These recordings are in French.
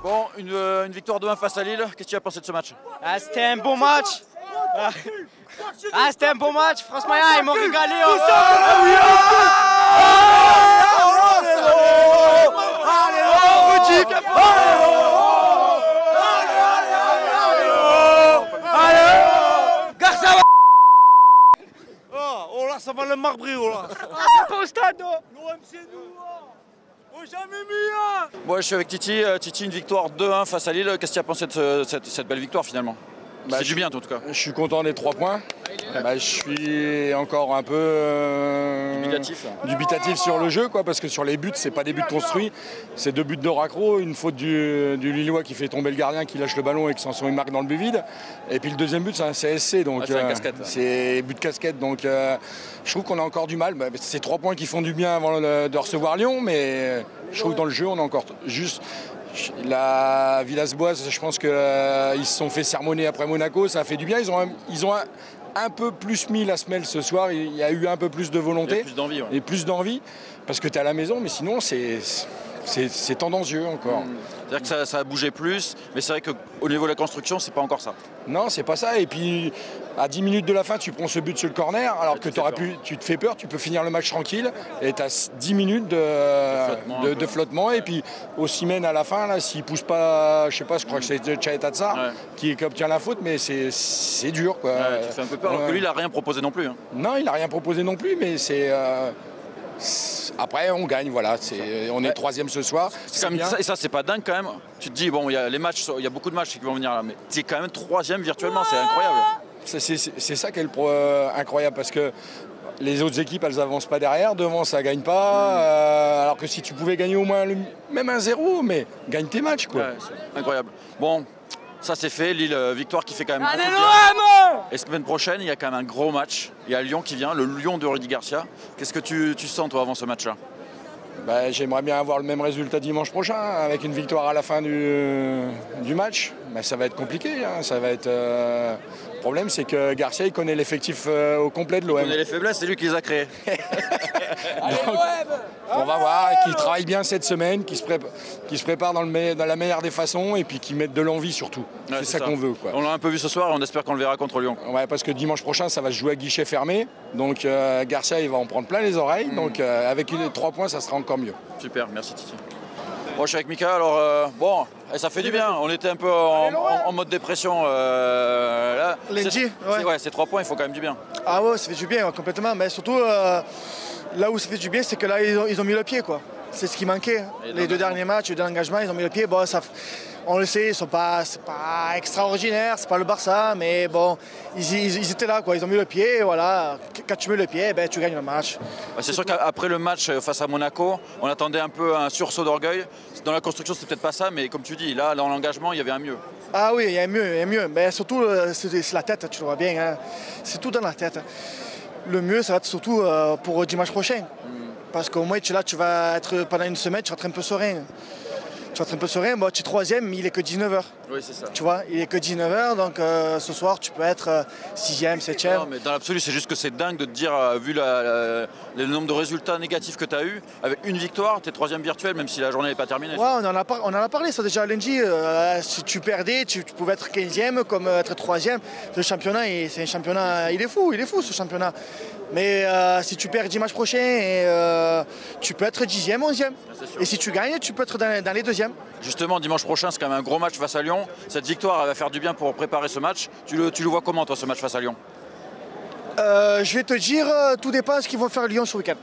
Bon, une victoire de 1 face à Lille, qu'est-ce que tu as pensé de ce match? C'était un bon match. C'était un bon match, franchement, ils m'ont régalé. Oh là, ça va le marbré, oh là. Pas au stade. L'OM, c'est nous. Oh, jamais mis. Bon, je suis avec Titi. Titi, une victoire 2-1 face à Lille. Qu'est-ce que tu as pensé de cette belle victoire finalement? C'est du bien en tout cas. Je suis content des 3 points. Je suis encore un peu dubitatif sur le jeu, quoi, parce que sur les buts, c'est pas des buts construits, c'est 2 buts de raccro, une faute du Lillois qui fait tomber le gardien, qui lâche le ballon et qui s'en il marque dans le but vide. Et puis le deuxième but, c'est un CSC, donc c'est but de casquette. Donc je trouve qu'on a encore du mal. C'est 3 points qui font du bien avant de recevoir Lyon, mais je trouve que dans le jeu, on a encore juste. La Villas-Boas, je pense qu'ils se sont fait sermonner après Monaco, ça a fait du bien. Ils ont un peu plus mis la semelle ce soir, il y a eu un peu plus de volonté et plus d'envie, parce que tu es à la maison, mais sinon c'est tendancieux encore. C'est-à-dire que ça a bougé plus, mais c'est vrai qu'au niveau de la construction, c'est pas encore ça. Non, c'est pas ça. Et puis, à 10 minutes de la fin, tu prends ce but sur le corner, alors que tu te fais peur, tu peux finir le match tranquille, et tu as 10 minutes de flottement. Et puis, Osimhen à la fin, s'il ne pousse pas, je sais pas, je crois que c'est Chaeta Tsar qui obtient la faute, mais c'est dur, quoi. Tu fais un peu peur, alors que lui, il n'a rien proposé non plus. Hein. Non, il n'a rien proposé non plus, mais c'est... Après, on gagne, voilà. On est 3e ce soir. Et ça, c'est pas dingue quand même. Tu te dis, bon, il y a beaucoup de matchs qui vont venir là, mais tu es quand même 3e virtuellement, c'est incroyable. C'est ça qui est incroyable, parce que les autres équipes, elles avancent pas derrière. Devant, ça gagne pas. Alors que si tu pouvais gagner au moins même 1-0, mais gagne tes matchs, quoi. Ouais, c'est incroyable. Bon. Ça c'est fait, Lille, victoire qui fait quand même beaucoup de bien. Et semaine prochaine, il y a quand même un gros match. Il y a Lyon qui vient, le Lyon de Rudy Garcia. Qu'est-ce que tu sens toi avant ce match-là? J'aimerais bien avoir le même résultat dimanche prochain, avec une victoire à la fin du match. Mais ça va être compliqué. Hein. Ça va être, le problème, c'est que Garcia, il connaît l'effectif au complet de l'OM. Il connaît les faiblesses, c'est lui qui les a créées. Donc, on va voir, qu'il travaille bien cette semaine, qu'il se prépare dans la meilleure des façons et puis qu'il mette de l'envie surtout. Ouais, c'est ça qu'on veut, quoi. On l'a un peu vu ce soir et on espère qu'on le verra contre Lyon. Ouais, parce que dimanche prochain, ça va se jouer à guichet fermé. Donc Garcia, il va en prendre plein les oreilles. Donc avec les 3 points, ça sera encore mieux. Super, merci Titi. Bon, je suis avec Mika, alors bon, ça fait du bien. On était un peu en mode dépression là. Lundi, ces 3 points, il faut quand même du bien. Ah ouais, ça fait du bien, complètement. Mais surtout, là où ça fait du bien, c'est que là, ils ont mis le pied, quoi. C'est ce qui manquait. Les 2 derniers matchs, de l'engagement, ils ont mis le pied. Bon, on le sait, c'est pas extraordinaire, c'est pas le Barça, mais bon, ils étaient là, quoi. Ils ont mis le pied, voilà. Quand tu mets le pied, tu gagnes le match. C'est sûr qu'après le match face à Monaco, on attendait un peu un sursaut d'orgueil. Dans la construction, c'était peut-être pas ça, mais comme tu dis, là, dans l'engagement, il y avait un mieux. Ah oui, il y a mieux. Mais surtout, c'est la tête, tu le vois bien. Hein. C'est tout dans la tête. Le mieux, ça va être surtout pour dimanche prochain. Parce qu'au moins, tu vas être pendant une semaine, tu vas être un peu serein. Bon, tu es 3e, mais il est que 19h. Oui, c'est ça. Tu vois, il est que 19h, donc ce soir, tu peux être 6e, 7e. Non, mais dans l'absolu, c'est juste que c'est dingue de te dire, vu le nombre de résultats négatifs que tu as eu, avec une victoire, tu es 3e virtuel, même si la journée n'est pas terminée. Ouais, on en a parlé, ça déjà lundi. Si tu perdais, tu pouvais être 15e, comme être 3e. Le championnat, c'est un championnat, il est fou ce championnat. Mais si tu perds dimanche prochain, tu peux être 10e, 11e. Et si tu gagnes, tu peux être dans les 2e. Justement, dimanche prochain, c'est quand même un gros match face à Lyon. Cette victoire, elle va faire du bien pour préparer ce match. Tu le vois comment, toi, ce match face à Lyon? Je vais te dire, tout dépend de ce qu'ils vont faire Lyon ce week-end.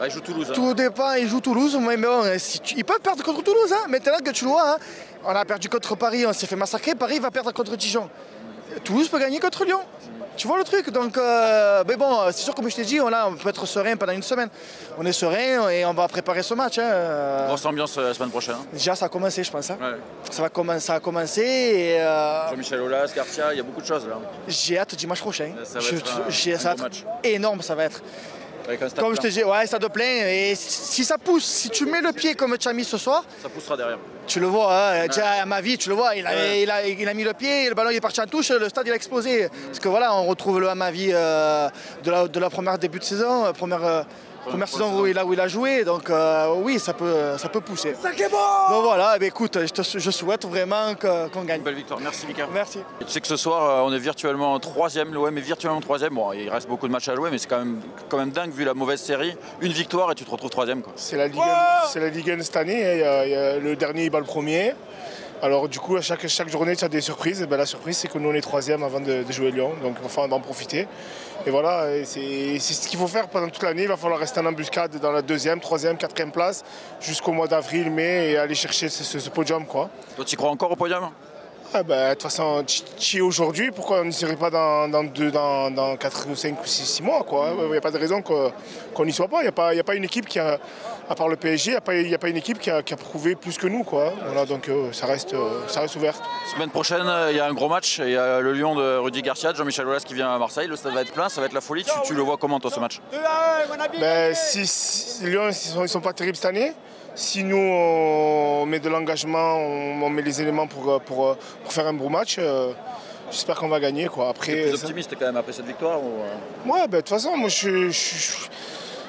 Ils jouent Toulouse. Hein. Tout dépend, ils jouent Toulouse. Mais bon, ils peuvent perdre contre Toulouse. Hein. Maintenant que tu le vois, hein. On a perdu contre Paris, on s'est fait massacrer. Paris va perdre contre Dijon. Toulouse peut gagner contre Lyon. Tu vois le truc, donc mais bon, c'est sûr, comme je t'ai dit, on peut être serein pendant une semaine. On est serein et on va préparer ce match. Hein. Grosse ambiance la semaine prochaine. Hein. Déjà, ça a commencé, je pense. Hein. Ouais. Ça a commencé et... Jean-Michel Aulas, Garcia, il y a beaucoup de choses là. J'ai hâte dimanche prochain. Ça va être un match énorme, ça va être. Comme je te dis, ça te plaît. Et si ça pousse, si tu mets le pied comme tu as mis ce soir, ça poussera derrière. Tu le vois, hein, déjà à ma vie, tu le vois, il a mis le pied, le ballon il est parti en touche, le stade il a explosé. Parce que voilà, on retrouve le Hamavi de la première début de saison, Première saison où il a joué, donc oui, ça peut pousser. Donc voilà, écoute, je souhaite vraiment qu'on gagne. Belle victoire, merci Mika. Merci. Et tu sais que ce soir, on est virtuellement 3e, l'OM est virtuellement 3e. Bon, il reste beaucoup de matchs à jouer, mais c'est quand même dingue vu la mauvaise série. Une victoire et tu te retrouves 3e. C'est la Ligue 1 cette année, le dernier il bat le premier. Alors du coup, à chaque journée, tu as des surprises. Et ben, la surprise, c'est que nous, on est 3e avant de jouer Lyon. Donc enfin, on va en profiter. Et voilà, c'est ce qu'il faut faire pendant toute l'année. Il va falloir rester en embuscade dans la 2e, 3e, 4e place jusqu'au mois d'avril, mai et aller chercher ce podium, quoi. Toi, tu crois encore au podium? Ah bah, de toute façon, tu es aujourd'hui, pourquoi on n'y serait pas dans 4 ou 5 ou 6 mois, quoi. Il n'y a pas de raison qu'on n'y soit pas. Il n'y a pas une équipe qui a, à part le PSG, il n'y a pas une équipe qui a prouvé plus que nous, quoi. Voilà, donc ça reste ouvert. Semaine prochaine, il y a un gros match. Il y a le Lyon de Rudy Garcia, Jean-Michel Aulas qui vient à Marseille. Le stade va être plein, ça va être la folie. Tu le vois comment, toi, ce match? Ben, si Lyon, ils ne sont pas terribles cette année. Si nous, on met de l'engagement, on met les éléments pour faire un beau match, j'espère qu'on va gagner, quoi. Après, tu es plus optimiste quand même après cette victoire ou... Ouais, ben, de toute façon, moi,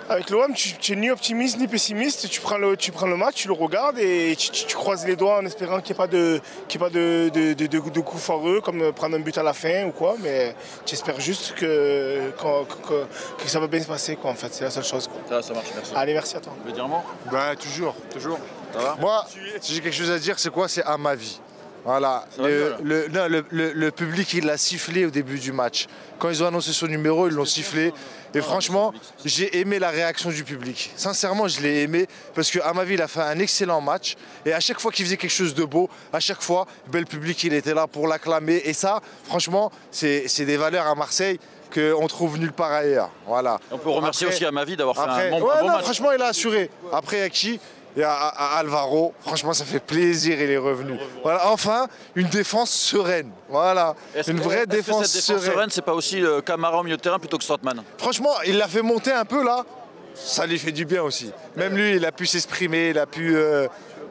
avec l'OM, tu n'es ni optimiste ni pessimiste. Tu prends le match, tu le regardes et tu croises les doigts en espérant qu'il n'y ait pas de coups foireux, comme prendre un but à la fin ou quoi. Mais j'espère juste que ça va bien se passer, quoi, en fait. C'est la seule chose, quoi. Ça marche, merci. Allez, merci à toi. Tu veux dire un mot? Bah, toujours. Ça va? Moi, si j'ai quelque chose à dire, c'est quoi? C'est à ma vie. Voilà, le public il l'a sifflé au début du match. Quand ils ont annoncé son numéro, ils l'ont sifflé. Et franchement, j'ai aimé la réaction du public. Sincèrement, je l'ai aimé parce qu'à ma vie, il a fait un excellent match. Et à chaque fois qu'il faisait quelque chose de beau, à chaque fois, le public il était là pour l'acclamer. Et ça, franchement, c'est des valeurs à Marseille qu'on trouve nulle part ailleurs. Voilà. On peut remercier aussi à ma vie d'avoir fait un bon match. Franchement, il a assuré. Après, à qui? Et à Alvaro, franchement, ça fait plaisir, il est revenu. Voilà, enfin, une défense sereine. Voilà, une vraie défense sereine. C'est pas aussi Camara au milieu de terrain plutôt que Strootman? Franchement, il l'a fait monter un peu là. Ça lui fait du bien aussi. Même lui, il a pu s'exprimer, il a pu.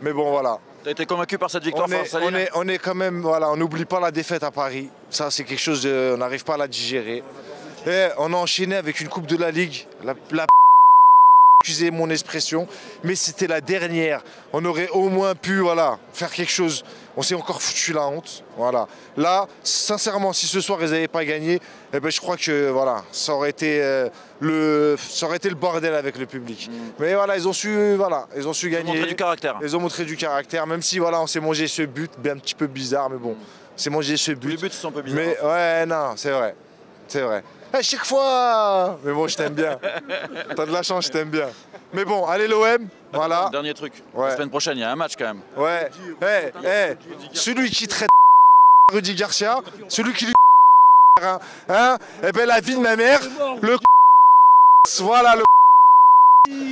Mais bon, voilà. T'as été convaincu par cette victoire face à Lille? On est quand même, voilà, on n'oublie pas la défaite à Paris. Ça, c'est quelque chose, on n'arrive pas à la digérer. Et on a enchaîné avec une Coupe de la Ligue. Excusez mon expression, mais c'était la dernière. On aurait au moins pu faire quelque chose. On s'est encore foutu la honte. Voilà. Là, sincèrement, si ce soir ils n'avaient pas gagné, eh ben, je crois que ça aurait été le bordel avec le public. Mais voilà, ils ont su gagner. Ils ont montré du caractère. Ils ont montré du caractère, même si on s'est mangé ce but, un petit peu bizarre, mais bon, on s'est mangé ce but. Les buts sont un peu bizarres. Mais ouais, non, c'est vrai. C'est vrai. À chaque fois. Mais bon, je t'aime bien. T'as de la chance, je t'aime bien. Mais bon, allez l'OM, voilà. Dernier truc. La semaine prochaine, il y a un match quand même. Ouais. Celui qui traite Rudy Garcia, celui qui lui eh ben la vie de ma mère,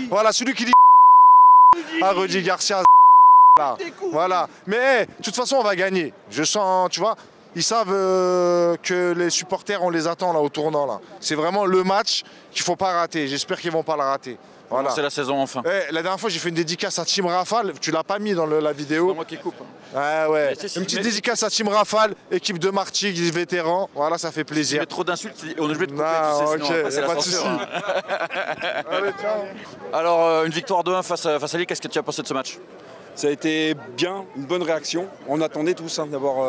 voilà celui qui dit à Rudy Garcia. Voilà. Mais de toute façon, on va gagner. Je sens, tu vois. Ils savent que les supporters, on les attend là au tournant. Là. C'est vraiment le match qu'il ne faut pas rater. J'espère qu'ils ne vont pas le rater. Voilà. C'est la saison enfin. La dernière fois, j'ai fait une dédicace à Team Rafale. Tu l'as pas mis dans la vidéo. C'est moi qui coupe. Ouais. Une petite dédicace à Team Rafale, équipe de Martigues, vétérans. Voilà, ça fait plaisir. Si tu mets trop d'insultes, on est obligé de couper. Non, tu sais, ok, sinon, pas de soucis. Allez, ciao. Alors, une victoire 2-1 face à Lille, qu'est-ce que tu as pensé de ce match? Ça a été bien, une bonne réaction. On attendait tous d'avoir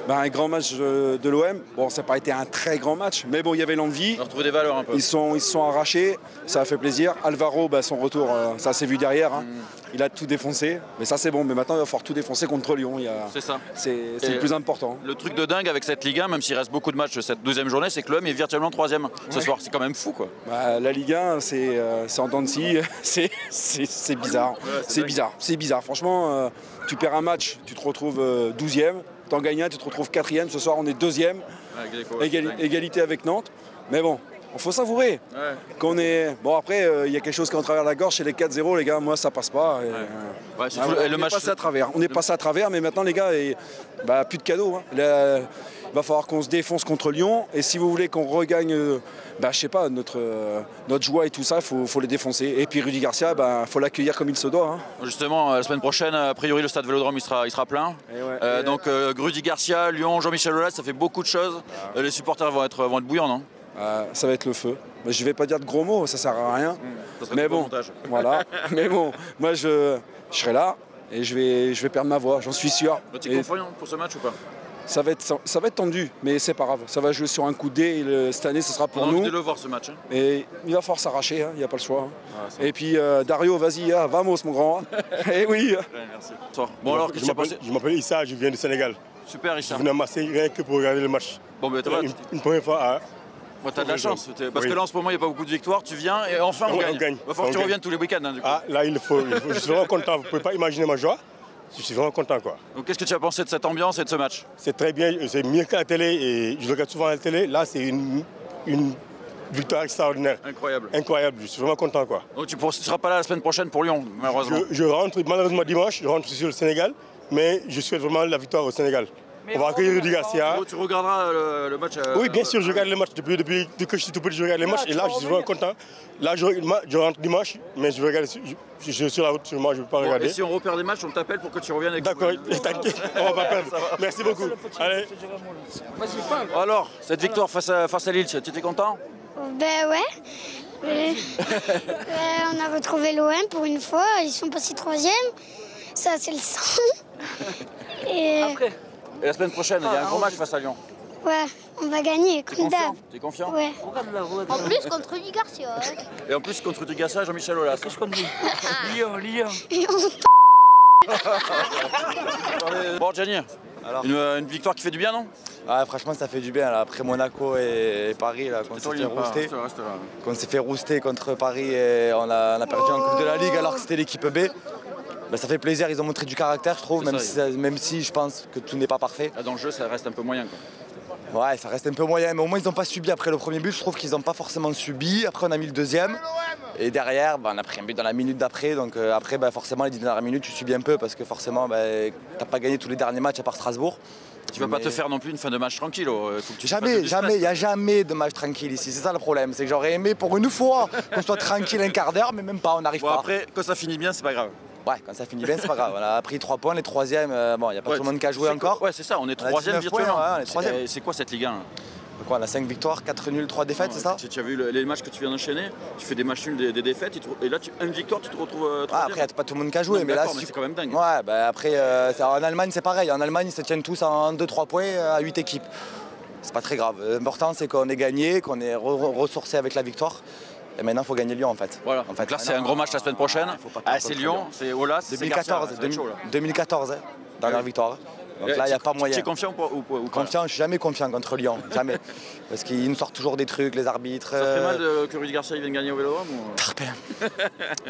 un grand match de l'OM. Bon, ça n'a pas été un très grand match, mais bon, il y avait l'envie. On a retrouvé des valeurs un peu. Ils se sont arrachés, ça a fait plaisir. Alvaro, son retour, ça s'est vu derrière. Il a tout défoncé, mais ça c'est bon. Mais maintenant, il va falloir tout défoncer contre Lyon. C'est ça. C'est le plus important. Le truc de dingue avec cette Ligue 1, même s'il reste beaucoup de matchs cette 12e journée, c'est que l'OM est virtuellement 3e ce soir. C'est quand même fou, quoi. La Ligue 1, c'est en dents de scie. C'est bizarre. C'est bizarre. Franchement, tu perds un match, tu te retrouves 12e. T'en gagnes un, tu te retrouves 4e. Ce soir, on est 2e. Égalité avec Nantes. Mais bon, il faut savourer. Qu'on est... Bon, après, il y a quelque chose qui est en travers de la gorge. C'est les 4-0, les gars. Moi, ça passe pas. Le match est passé à travers. On est passé à travers, mais maintenant, les gars, plus de cadeaux. Il va falloir qu'on se défonce contre Lyon. Et si vous voulez qu'on regagne, je sais pas, notre joie et tout ça, il faut les défoncer. Et puis Rudy Garcia, il faut l'accueillir comme il se doit. Justement, la semaine prochaine, a priori, le stade Vélodrome, il sera plein. Donc Rudy Garcia, Lyon, Jean-Michel Aulas, ça fait beaucoup de choses. Les supporters vont être bouillants, non? Ça va être le feu. Je ne vais pas dire de gros mots, ça ne sert à rien. Mais bon, voilà. Mais bon, moi je serai là et je vais perdre ma voix, j'en suis sûr. Tu es confiant pour ce match ou pas? Ça va être tendu, mais c'est pas grave. Ça va jouer sur un coup de dé et cette année, ce sera pour nous. On a envie de le voir ce match. Hein. Et il va falloir s'arracher, il n'y a pas le choix. Ah, et puis Dario, vas-y, vamos mon grand. Eh oui. Ouais, merci. Toi. Bon alors, qu'est-ce qui s'est passé? Je m'appelle Issa, je viens du Sénégal. Super Issa. Je viens à Marseille rien que pour regarder le match. Bon, ben, une première fois. T'as de la chance, parce que là en ce moment il n'y a pas beaucoup de victoires, tu viens et enfin on gagne. Il va falloir que tu reviennes tous les week-ends. Hein, du coup. Ah là il faut. Je suis vraiment content, vous ne pouvez pas imaginer ma joie. Je suis vraiment content quoi. Donc qu'est-ce que tu as pensé de cette ambiance et de ce match? C'est très bien, c'est mieux qu'à la télé et je le regarde souvent à la télé. Là c'est une victoire extraordinaire. Incroyable. Incroyable, je suis vraiment content quoi. Donc tu ne seras pas là la semaine prochaine pour Lyon, malheureusement. Je rentre malheureusement dimanche, je rentre sur le Sénégal, mais je souhaite vraiment la victoire au Sénégal. On va accueillir Rudy Garcia. Tu regarderas le match Oui, bien sûr, je regarde le match. Depuis que je suis tout petit, je regarde les matchs. Et là, je suis vraiment content. Là, je rentre dimanche, mais je vais regarder. Je suis sur la route, sûrement, je ne vais pas regarder. Et si on repère des matchs, on t'appelle pour que tu reviennes avec nous. D'accord, t'inquiète, on ne va pas perdre. Merci beaucoup. Allez. Alors, cette victoire face à Lille, tu étais content? Ben ouais. On a retrouvé l'OM pour une fois. Ils sont passés 3e. Ça, c'est le sang. Et la semaine prochaine, il y a un gros match face à Lyon. Ouais, on va gagner, comme d'hab. T'es confiant? Ouais. En plus, contre Rudy Garcia. Et en plus, contre Rudy Garcia, Jean-Michel Aulas. Qu'est-ce qu'on dit? Lyon. Bon, Gianni, une victoire qui fait du bien, non? Ouais, franchement, ça fait du bien. Là. Après Monaco et Paris, qu'on s'est fait rouster. Qu'on s'est fait rouster contre Paris et on a perdu en Coupe de la Ligue alors que c'était l'équipe B. Ben, ça fait plaisir, ils ont montré du caractère, je trouve, même si je pense que tout n'est pas parfait. Là, dans le jeu, ça reste un peu moyen, quoi. Ouais, ça reste un peu moyen, mais au moins ils n'ont pas subi après le premier but. Je trouve qu'ils n'ont pas forcément subi. Après, on a mis le deuxième. Et derrière, on a pris un but dans la minute d'après. Donc après, forcément, les 10 dernières minutes, tu subis un peu parce que forcément, tu n'as pas gagné tous les derniers matchs à part Strasbourg. Tu vas pas te faire non plus une fin de match tranquille. Jamais, il n'y a jamais de match tranquille ici. C'est ça le problème. C'est que j'aurais aimé pour une fois qu'on soit tranquille un quart d'heure, mais même pas, on n'arrive pas. Après, quand ça finit bien, c'est pas grave. Ouais, quand ça finit bien, c'est pas grave. On a pris 3 points, les 3e, il n'y a pas tout le monde qui a joué encore. Ouais, c'est ça, on est 3e virtuellement. C'est quoi cette Ligue 1 Quoi, on a 5 victoires, 4 nuls, 3 défaites, c'est ça? Tu as vu les matchs que tu viens d'enchaîner, tu fais des matchs nuls, des défaites, et là, une victoire, tu te retrouves 3e. Après, il n'y a pas tout le monde qui a joué, mais là, c'est quand même dingue. Ouais, après, en Allemagne, c'est pareil. En Allemagne, ils se tiennent tous en 2-3 points à 8 équipes. C'est pas très grave. L'important, c'est qu'on ait gagné, qu'on ait ressourcé avec la victoire. Et maintenant, il faut gagner Lyon, en fait. Voilà. En fait, là, c'est un gros match la semaine prochaine. C'est Lyon, c'est Aulas, c'est 2014, dernière victoire. Donc là, il n'y a pas moyen. Tu es confiant ou pas? Confiant, je ne suis jamais confiant contre Lyon, jamais. Parce qu'ils nous sortent toujours des trucs, les arbitres. Ça ferait mal que Rudy Garcia vienne gagner au Vélodrome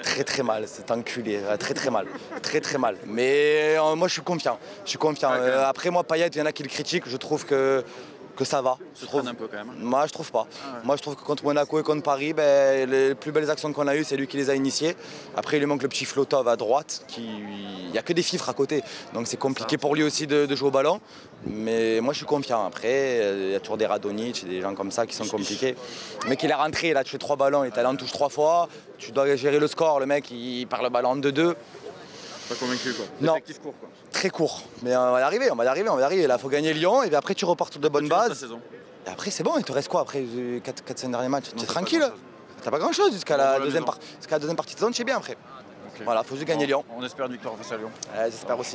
Très très mal, c'est enculé, très mal. Très mal. Mais moi, je suis confiant. Après, moi, Payet, il y en a qui le critiquent, je trouve que ça va. Je trouve un peu quand même. Moi, je trouve pas. Moi, je trouve que contre Monaco et contre Paris, les plus belles actions qu'on a eues, c'est lui qui les a initiées. Après, il lui manque le petit Flotov à droite. Il n'y a que des fifres à côté. Donc, c'est compliqué pour lui aussi de jouer au ballon. Mais moi, je suis confiant. Après, il y a toujours des Radonjic, des gens comme ça qui sont compliqués. Mais qu'il est rentré, il a tué 3 ballons, il est allé en touche 3 fois. Tu dois gérer le score. Le mec, il perd le ballon en 2-2. Pas convaincu quoi. Non. Effectif court quoi. Très court. Mais on va y arriver. Là, il faut gagner Lyon et puis après tu repars sur de bonnes bases. Et après c'est bon, il te reste quoi après 4-5 derniers matchs? Tu es tranquille. T'as pas grand chose jusqu'à la deuxième partie de saison, tu es bien après. Okay. Voilà, faut juste gagner Lyon. On espère une victoire face à Lyon. J'espère aussi.